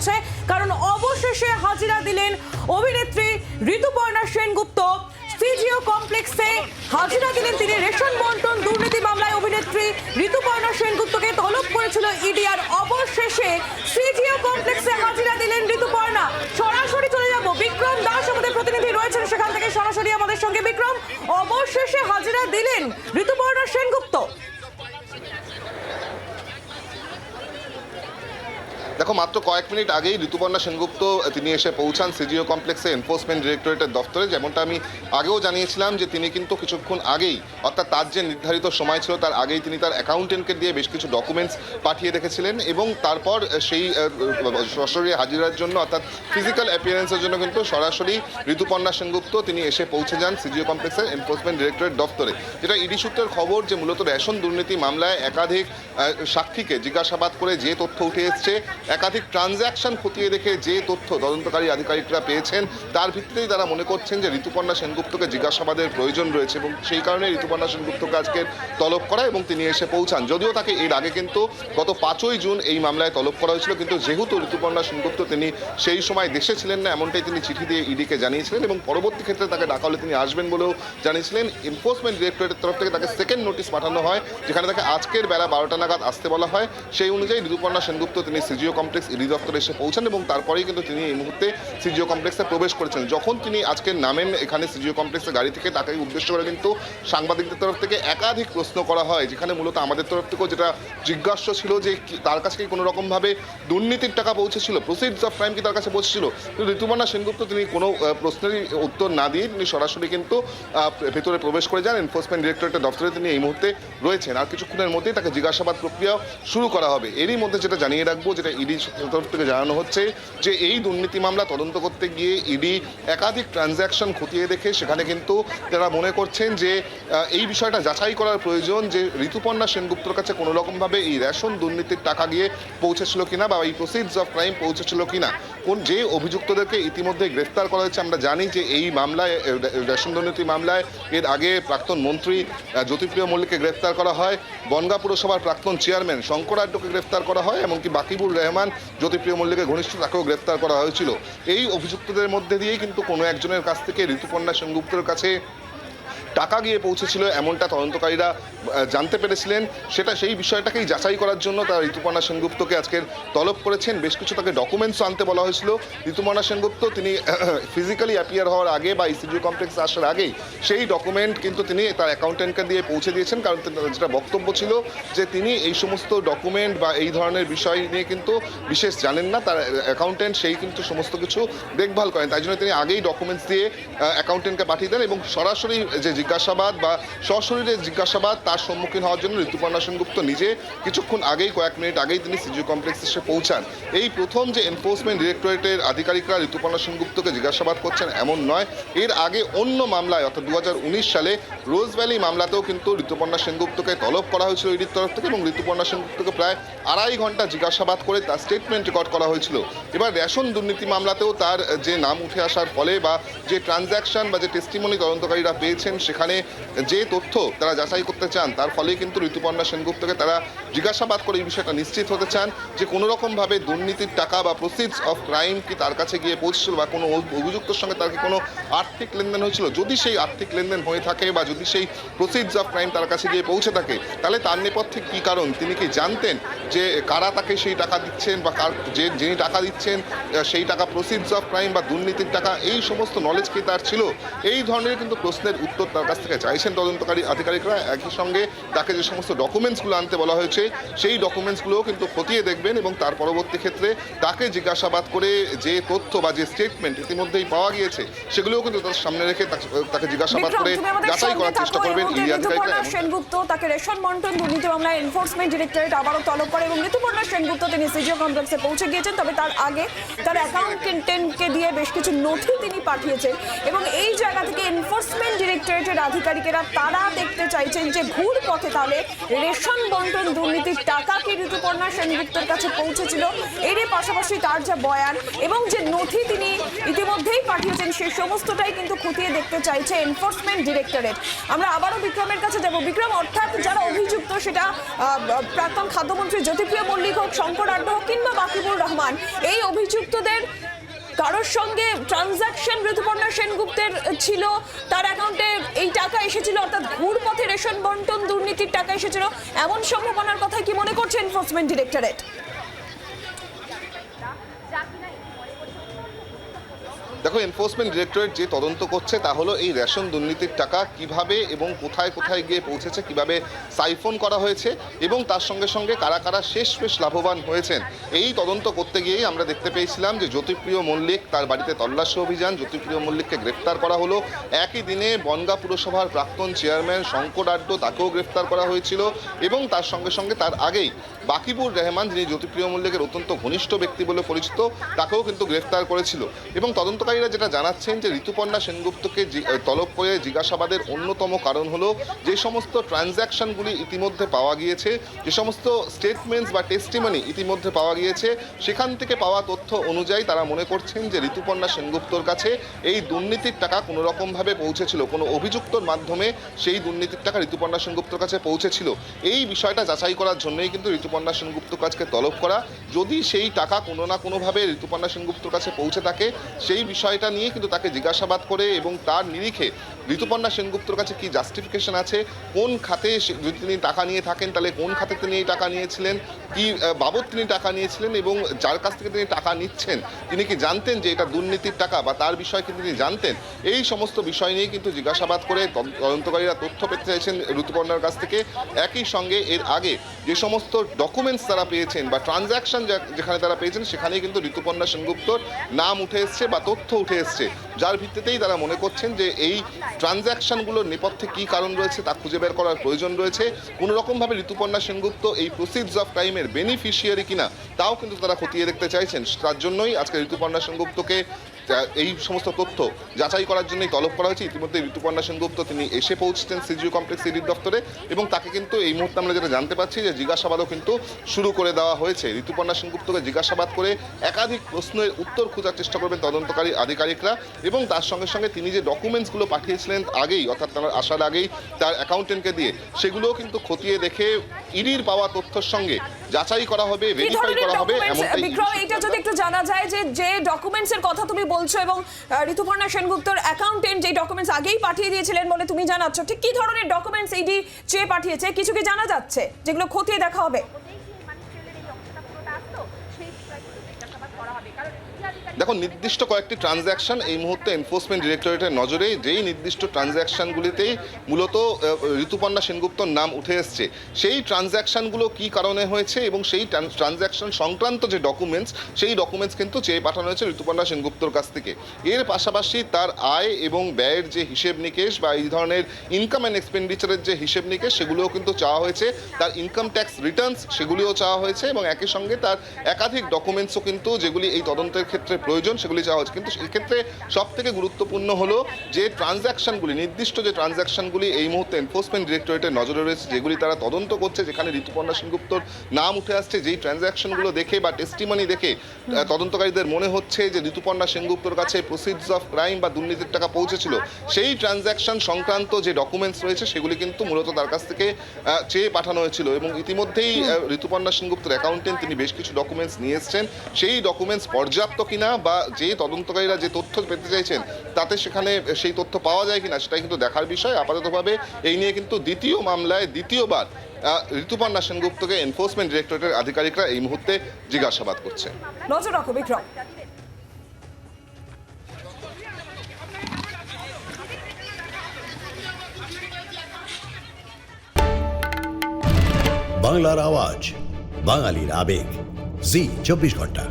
হচ্ছে, কারণ অবশেষে হাজিরা দিলেন অভিনেত্রী ঋতুপর্ণা সেনগুপ্ত। সিজিও কমপ্লেক্সে হাজিরা দিলেন তিনি। রেশন বন্টন দুর্নীতি মামলায় অভিনেত্রী ঋতুপর্ণা সেনগুপ্তকে তলব করেছিল ইডি, আর অবশেষে সিজিও কমপ্লেক্সে হাজিরা দিলেন ঋতুপর্ণা। সরাসরি চলে যাব, বিক্রম দাস আমাদের প্রতিনিধি রয়েছেন সেখান থেকে সরাসরি আমাদের সঙ্গে। বিক্রম, অবশেষে হাজিরা দিলেন ঋতুপর্ণা সেনগুপ্ত। দেখো, মাত্র কয়েক মিনিট আগেই ঋতুপর্ণা সেনগুপ্ত তিনি এসে পৌঁছান সিজিও কমপ্লেক্সে এনফোর্সমেন্ট ডিরেক্টরেটের দপ্তরে। যেমনটা আমি আগেও জানিয়েছিলাম যে তিনি কিন্তু কিছুক্ষণ আগেই, অর্থাৎ তার যে নির্ধারিত সময় ছিল তার আগেই তিনি তার অ্যাকাউন্টেন্টকে দিয়ে বেশ কিছু ডকুমেন্টস পাঠিয়ে রেখেছিলেন এবং তারপর সেই সরাসরি হাজিরার জন্য, অর্থাৎ ফিজিক্যাল অ্যাপিয়ারেন্সের জন্য কিন্তু সরাসরি ঋতুপর্ণা সেনগুপ্ত তিনি এসে পৌঁছে যান সিজিও কমপ্লেক্সের এনফোর্সমেন্ট ডিরেক্টরেট দপ্তরে। যেটা ইডি সূত্রের খবর যে মূলত রেশন দুর্নীতি মামলায় একাধিক সাক্ষীকে জিজ্ঞাসাবাদ করে যে তথ্য উঠে এসছে, একাধিক ট্রানজ্যাকশন খতিয়ে দেখে যে তথ্য তদন্তকারী আধিকারিকরা পেয়েছেন, তার ভিত্তিতেই তারা মনে করছেন যে ঋতুপর্ণা সেনগুপ্তকে জিজ্ঞাসাবাদের প্রয়োজন রয়েছে এবং সেই কারণে ঋতুপর্ণা সেনগুপ্তকে আজকে তলব করা এবং তিনি এসে পৌঁছান। যদিও তাকে এর আগে কিন্তু গত 5ই জুন এই মামলায় তলব করা হয়েছিল, কিন্তু যেহেতু ঋতুপর্ণা সেনগুপ্ত তিনি সেই সময় দেশে ছিলেন না, এমনটাই তিনি চিঠি দিয়ে ইডিকে জানিয়েছিলেন এবং পরবর্তী ক্ষেত্রে তাকে ডাকা হলে তিনি আসবেন বলেও জানিয়েছিলেন। এনফোর্সমেন্ট ডিরেক্টরেটের তরফ থেকে তাকে সেকেন্ড নোটিশ পাঠানো হয়, যেখানে তাকে আজকের বেলা 12টা নাগাদ আসতে বলা হয়। সেই অনুযায়ী ঋতুপর্ণা সেনগুপ্ত তিনি সিজিও কমপ্লেক্স ইডি দপ্তরে এসে পৌঁছান এবং তারপরেই কিন্তু তিনি এই মুহূর্তে সিজিও কমপ্লেক্সে প্রবেশ করেছেন। যখন তিনি আজকে নামেন এখানে সিজিও কমপ্লেক্সে গাড়ি থেকে, তাকে উদ্দেশ্য করে কিন্তু সাংবাদিকদের তরফ থেকে একাধিক প্রশ্ন করা হয়, যেখানে মূলত আমাদের তরফ থেকেও যেটা জিজ্ঞাসা ছিল যে তার কাছে কি কোনো রকমভাবে দুর্নীতির টাকা পৌঁছেছিল, প্রসিডস অফ ক্রাইম কি তার কাছে পৌঁছেছিল। কিন্তু ঋতুপর্ণা সেনগুপ্ত তিনি কোনো প্রশ্নেরই উত্তর না দিয়ে তিনি সরাসরি কিন্তু ভেতরে প্রবেশ করে যান। এনফোর্সমেন্ট ডিরেক্টরেটের দপ্তরে তিনি এই মুহূর্তে রয়েছেন, আর কিছুক্ষণের মধ্যেই তাকে জিজ্ঞাসাবাদ প্রক্রিয়া শুরু করা হবে। এরই মধ্যে যেটা জানিয়ে রাখবো, যেটা ইডি তরফ থেকে জানানো হচ্ছে যে এই দুর্নীতি মামলা তদন্ত করতে গিয়ে ইডি একাধিক ট্রানজ্যাকশন খতিয়ে দেখে সেখানে কিন্তু তারা মনে করছেন যে এই বিষয়টা যাচাই করার প্রয়োজন যে ঋতুপর্ণা সেনগুপ্তর কাছে কোনো রকমভাবে এই রেশন দুর্নীতির টাকা গিয়ে পৌঁছেছিল কিনা বা এই প্রসিডস অফ ক্রাইম পৌঁছেছিল কিনা। কোন যে অভিযুক্তদেরকে ইতিমধ্যে গ্রেফতার করা হয়েছে, আমরা জানি যে এই মামলায়, রেশন দুর্নীতি মামলায় এর আগে প্রাক্তন মন্ত্রী জ্যোতিপ্রিয় মল্লিককে গ্রেফতার করা হয়, বনগাঁ পুরসভার প্রাক্তন চেয়ারম্যান শঙ্কর আড্ডকে গ্রেফতার করা হয়, এমনকি বাকিবুর রহমান জ্যোতিপ্রিয় মল্লিকের ঘনিষ্ঠ তাকেও গ্রেফতার করা হয়েছিল। এই অভিযুক্তদের মধ্যে দিয়েই কিন্তু কোনো একজনের কাছ থেকে ঋতুপর্ণা সেনগুপ্তের কাছে টাকা গিয়ে পৌঁছেছিল এমনটা তদন্তকারীরা জানতে পেরেছিলেন। সেই বিষয়টাকেই যাচাই করার জন্য তারা ঋতুপর্ণা সেনগুপ্তকে আজকের তলব করেছেন। বেশ কিছু তাকে ডকুমেন্টসও আনতে বলা হয়েছিল। ঋতুপর্ণা সেনগুপ্ত তিনি ফিজিক্যালি অ্যাপিয়ার হওয়ার আগে বা সিজিও কমপ্লেক্সে আসার আগেই সেই ডকুমেন্ট কিন্তু তিনি তার অ্যাকাউন্টেন্টকে দিয়ে পৌঁছে দিয়েছেন, কারণ যেটা বক্তব্য ছিল যে তিনি এই সমস্ত ডকুমেন্ট বা এই ধরনের বিষয় নিয়ে কিন্তু বিশেষ জানেন না, তার অ্যাকাউন্টেন্ট সেই কিন্তু সমস্ত কিছু দেখভাল করেন। তাই জন্য তিনি আগেই ডকুমেন্টস দিয়ে অ্যাকাউন্টেন্টকে পাঠিয়ে দেন এবং সরাসরি যে জিজ্ঞাসাবাদ বা সশরীরে জিজ্ঞাসাবাদ তার সম্মুখীন হওয়ার জন্য ঋতুপর্ণা সেনগুপ্ত নিজে কিছুক্ষণ আগেই, কয়েক মিনিট আগেই তিনি সিজিও কমপ্লেক্সে এসে পৌঁছান। এই প্রথম যে এনফোর্সমেন্ট ডিরেক্টরেটের আধিকারিকরা ঋতুপর্ণা সেনগুপ্তকে জিজ্ঞাসাবাদ করছেন এমন নয়। এর আগে অন্য মামলায়, অর্থাৎ 2019 সালে রোজ ভ্যালি মামলাতেও কিন্তু ঋতুপর্ণা সেনগুপ্তকে তলব করা হয়েছিল ইডির তরফ থেকে এবং ঋতুপর্ণা সেনগুপ্তকে প্রায় 2.5 ঘন্টা জিজ্ঞাসাবাদ করে তার স্টেটমেন্ট রেকর্ড করা হয়েছিল। এবার রেশন দুর্নীতি মামলাতেও তার যে নাম উঠে আসার ফলে বা যে ট্রানজ্যাকশন বা যে টেস্টিমনি তদন্তকারীরা পেয়েছেন, সেখানে যে তথ্য তারা যাচাই করতে চান, তার ফলেই কিন্তু ঋতুপর্ণা সেনগুপ্তকে তারা জিজ্ঞাসাবাদ করে এই বিষয়টা নিশ্চিত হতে চান যে কোনো রকমভাবে দুর্নীতির টাকা বা প্রসিডস অফ ক্রাইম কি তার কাছে গিয়ে পৌঁছেছিল বা কোনো অভিযুক্তর সঙ্গে তার কি কোনো আর্থিক লেনদেন হয়েছিল। যদি সেই আর্থিক লেনদেন হয়ে থাকে বা যদি সেই প্রসিডস অফ ক্রাইম তার কাছে গিয়ে পৌঁছে থাকে, তাহলে তার নেপথ্যে কী কারণ, তিনি কি জানতেন যে কারা তাকে সেই টাকা দিচ্ছেন বা যিনি টাকা দিচ্ছেন সেই টাকা প্রসিডস অফ ক্রাইম বা দুর্নীতির টাকা, এই সমস্ত নলেজ কি তার ছিল। এই ধরনের কিন্তু প্রশ্নের উত্তর তার কাছ থেকে চাইছেন তদন্তকারী আধিকারিকরা। একই সঙ্গে তাকে যে সমস্ত ডকুমেন্টসগুলো আনতে বলা হয়েছে সেই ডকুমেন্টসগুলোও কিন্তু খতিয়ে দেখবেন এবং তার পরবর্তী ক্ষেত্রে তাকে জিজ্ঞাসাবাদ করে যে তথ্য বা যে স্টেটমেন্ট ইতিমধ্যেই পাওয়া গিয়েছে সেগুলোও কিন্তু তার সামনে রেখে তাকে জিজ্ঞাসাবাদ করে যাচাই করার চেষ্টা করবেন ইডি আধিকারিকরা। সেনগুপ্ত তাকে রেশন বন্টন দুর্নীতি মামলায় এনফোর্সমেন্ট ডিরেক্টরেট আবারও তলব করে এবং ঋতুপর্ণা সেনগুপ্ত তিনি সিজিও কমপ্লেক্সে পৌঁছে গিয়েছেন। তবে তার আগে তার অ্যাকাউন্টেন্টকে দিয়ে বেশ কিছু নথি তিনি পাঠিয়েছেন এবং এই জায়গা থেকে এনফোর্সমেন্ট ডিরেক্টরেটের আধিকারিকেরা তারা দেখতে চাইছেন যে ঘুর পথে তাহলে রেশন বন্টন দুর্নীতির টাকা কি ঋতুপর্ণা সেনগুপ্তের কাছে পৌঁছেছিল, এরই পাশাপাশি তার যা বয়ান এবং যে নথি তিনি ইতিমধ্যেই পাঠিয়েছেন সে সমস্তটাই কিন্তু খতিয়ে দেখতে চাইছে এনফোর্সমেন্ট ডিরেক্টরেট। আমরা আবারও বিক্রমের কাছে যাব। বিক্রম, অর্থাৎ যারা অভিযুক্ত, সেটা প্রাক্তন খাদ্যমন্ত্রী জ্যোতিপ্রিয় মল্লিক হোক, শঙ্কর আড্ডা হোক কিংবা বাকিবুর রহমান, এই অভিযুক্তদের কারোর সঙ্গে ট্রানজাকশন ঋতুপর্ণা সেনগুপ্তের ছিল, তার অ্যাকাউন্টে এই টাকা এসেছিল, অর্থাৎ ঘুর পথে রেশন বন্টন দুর্নীতির টাকা এসেছিল, এমন সম্ভাবনার কথা কি মনে করছে এনফোর্সমেন্ট ডিরেক্টরেট? দেখো, এনফোর্সমেন্ট ডিরেক্টরেট যে তদন্ত করছে তা হলো এই রেশন দুর্নীতির টাকা কিভাবে এবং কোথায় কোথায় গিয়ে পৌঁছেছে, কিভাবে সাইফোন করা হয়েছে এবং তার সঙ্গে সঙ্গে কারা কারা শেষ লাভবান হয়েছেন। এই তদন্ত করতে গিয়েই আমরা দেখতে পেয়েছিলাম যে জ্যোতিপ্রিয় মল্লিক, তার বাড়িতে তল্লাশি অভিযান, জ্যোতিপ্রিয় মল্লিককে গ্রেফতার করা হলো। একই দিনে বনগাঁ পুরসভার প্রাক্তন চেয়ারম্যান শঙ্কর আড্ডা, তাকেও গ্রেফতার করা হয়েছিল এবং তার সঙ্গে সঙ্গে তার আগেই বাকিবুর রহমান, যিনি জ্যোতিপ্রিয় মল্লিকের অত্যন্ত ঘনিষ্ঠ ব্যক্তি বলে পরিচিত, তাকেও কিন্তু গ্রেফতার করেছিল। এবং তদন্তকারীরা যেটা জানাচ্ছেন যে ঋতুপর্ণা সেনগুপ্তকে তলব করে জিজ্ঞাসাবাদের অন্যতম কারণ হলো যে সমস্ত ট্রানজ্যাকশনগুলি ইতিমধ্যে পাওয়া গিয়েছে, যে সমস্ত স্টেটমেন্টস বা টেস্টিমনি ইতিমধ্যে পাওয়া গিয়েছে, সেখান থেকে পাওয়া তথ্য অনুযায়ী তারা মনে করছেন যে ঋতুপর্ণা সেনগুপ্তর কাছে এই দুর্নীতির টাকা কোনো রকমভাবে পৌঁছেছিল, কোনো অভিযুক্তর মাধ্যমে সেই দুর্নীতির টাকা ঋতুপর্ণা সেনগুপ্তর কাছে পৌঁছেছিল। এই বিষয়টা যাচাই করার জন্যই কিন্তু ঋতুপর্ণা সেনগুপ্তর কাছে তলব করা। যদি সেই টাকা কোনো না কোনোভাবে ঋতুপর্ণা সেনগুপ্তর কাছে পৌঁছে থাকে, সেই বিষয়টা নিয়ে কিন্তু তাকে জিজ্ঞাসাবাদ করে এবং তার নিরিখে ঋতুপর্ণা সেনগুপ্তর কাছে কি জাস্টিফিকেশন আছে, কোন খাতে যদি তিনি টাকা নিয়ে থাকেন তাহলে কোন খাতে তিনি এই টাকা নিয়েছিলেন, কি বাবদ তিনি টাকা নিয়েছিলেন এবং যার কাছ থেকে তিনি টাকা নিচ্ছেন তিনি কি জানতেন যে এটা দুর্নীতির টাকা বা তার বিষয়ে কিন্তু তিনি জানতেন। এই সমস্ত বিষয় নিয়ে কিন্তু জিজ্ঞাসাবাদ করে তদন্তকারীরা তথ্য পেতে চাইছেন ঋতুপর্ণার কাছ থেকে। একই সঙ্গে এর আগে যে সমস্ত ডকুমেন্টস তারা পেয়েছেন বা ট্রানজ্যাকশন যেখানে তারা পেয়েছেন সেখানেই কিন্তু ঋতুপর্ণা সেনগুপ্তর নাম উঠে এসছে বা তথ্য উঠে এসছে, যার ভিত্তিতেই তারা মনে করছেন যে এই ট্রানজ্যাকশনগুলোর নেপথ্যে কী কারণ রয়েছে তা খুঁজে বের করার প্রয়োজন রয়েছে। কোনো রকমভাবে ঋতুপর্ণা সেনগুপ্ত এই প্রসিডস অফ ক্রাইমের বেনিফিশিয়ারি কিনা তাও কিন্তু তারা খতিয়ে দেখতে চাইছেন। তার জন্যই আজকে ঋতুপর্ণা সেনগুপ্তকে এই সমস্ত তথ্য যাচাই করার জন্যই তলব করা হয়েছে। ইতিমধ্যে ঋতুপর্ণা সেনগুপ্ত তিনি এসে পৌঁছতেন সিজিও কমপ্লেক্স ইডির দপ্তরে এবং তাকে কিন্তু এই মুহূর্তে আমরা যেটা জানতে পারছি যে জিজ্ঞাসাবাদও কিন্তু শুরু করে দেওয়া হয়েছে। ঋতুপর্ণা সেনগুপ্তকে জিজ্ঞাসাবাদ করে একাধিক প্রশ্নের উত্তর খোঁজার চেষ্টা করবেন তদন্তকারী আধিকারিকরা এবং তার সঙ্গে সঙ্গে তিনি যে ডকুমেন্টসগুলো পাঠিয়েছিলেন আগেই, অর্থাৎ তার আসার আগেই তার অ্যাকাউন্টেন্টকে দিয়ে, সেগুলোও কিন্তু খতিয়ে দেখে ইডির পাওয়া তথ্যের সঙ্গে যাচাই করা হবে, ভেরিফাই করা হবে। বিক্রম, এটা যদি একটু জানা যায় যে ডকুমেন্টসের কথা তুমি বলছো এবং ঋতুপর্ণা সেনগুপ্তর অ্যাকাউন্টেন্ট যে ডকুমেন্টস আগেই পাঠিয়ে দিয়েছিলেন বলে তুমি জানাচ্ছ, ঠিক কি ধরনের ডকুমেন্টস ইডি চেয়ে পাঠিয়েছে, কিছু কি জানা যাচ্ছে যেগুলো খতিয়ে দেখা হবে? দেখো, নির্দিষ্ট কয়েকটি ট্রানজ্যাকশন এই মুহূর্তে এনফোর্সমেন্ট ডিরেক্টরেটের নজরে, যেই নির্দিষ্ট ট্রানজ্যাকশনগুলিতেই মূলত ঋতুপর্ণা সেনগুপ্তর নাম উঠে এসছে, সেই ট্রানজ্যাকশনগুলো কী কারণে হয়েছে এবং সেই ট্রানজ্যাকশন সংক্রান্ত যে ডকুমেন্টস, সেই ডকুমেন্টস কিন্তু চেয়ে পাঠানো হয়েছে ঋতুপর্ণা সেনগুপ্তর কাছ থেকে। এর পাশাপাশি তার আয় এবং ব্যয়ের যে হিসেব নিকেশ বা এই ধরনের ইনকাম অ্যান্ড এক্সপেন্ডিচারের যে হিসেব নিকেশ, সেগুলোও কিন্তু চাওয়া হয়েছে। তার ইনকাম ট্যাক্স রিটার্নস সেগুলিও চাওয়া হয়েছে এবং একই সঙ্গে তার একাধিক ডকুমেন্টসও কিন্তু যেগুলি এই তদন্তের ক্ষেত্রে প্রয়োজন সেগুলি চাওয়া হচ্ছে। কিন্তু সেক্ষেত্রে সব থেকে গুরুত্বপূর্ণ হলো যে ট্রানজ্যাকশনগুলি, নির্দিষ্ট যে ট্রানজ্যাকশনগুলি এই মুহূর্তে এনফোর্সমেন্ট ডিরেক্টরেটের নজরে রয়েছে, যেগুলি তারা তদন্ত করছে, যেখানে ঋতুপর্ণা সেনগুপ্তর নাম উঠে আসছে, যেই ট্রানজ্যাকশনগুলো দেখে বা টেস্টিমনি দেখে তদন্তকারীদের মনে হচ্ছে যে ঋতুপর্ণা সেনগুপ্তর কাছে প্রসিডস অফ ক্রাইম বা দুর্নীতির টাকা পৌঁছেছিল, সেই ট্রানজ্যাকশন সংক্রান্ত যে ডকুমেন্টস রয়েছে সেগুলি কিন্তু মূলত তার কাছ থেকে চেয়ে পাঠানো হয়েছিল। এবং ইতিমধ্যেই ঋতুপর্ণা সেনগুপ্তর অ্যাকাউন্টেন্ট তিনি বেশ কিছু ডকুমেন্টস নিয়ে এসছেন। সেই ডকুমেন্টস পর্যাপ্ত কিনা বা যে তদন্তকারীরা যে তথ্য পেতে চাইছেন তাতে সেখানে সেই তথ্য পাওয়া যায় কিনা সেটাই কিন্তু দেখার বিষয়। আপাততভাবে এই নিয়ে কিন্তু দ্বিতীয় মামলায় দ্বিতীয়বার ঋতুপর্ণা সেনগুপ্তকে এনফোর্সমেন্ট ডিরেক্টরেটের আধিকারিকরা এই মুহূর্তে জিজ্ঞাসাবাদ করছে। নজর রাখো বিক্রম। বাংলার আওয়াজ, বাঙালির আবেগ, জি 24 ঘন্টা।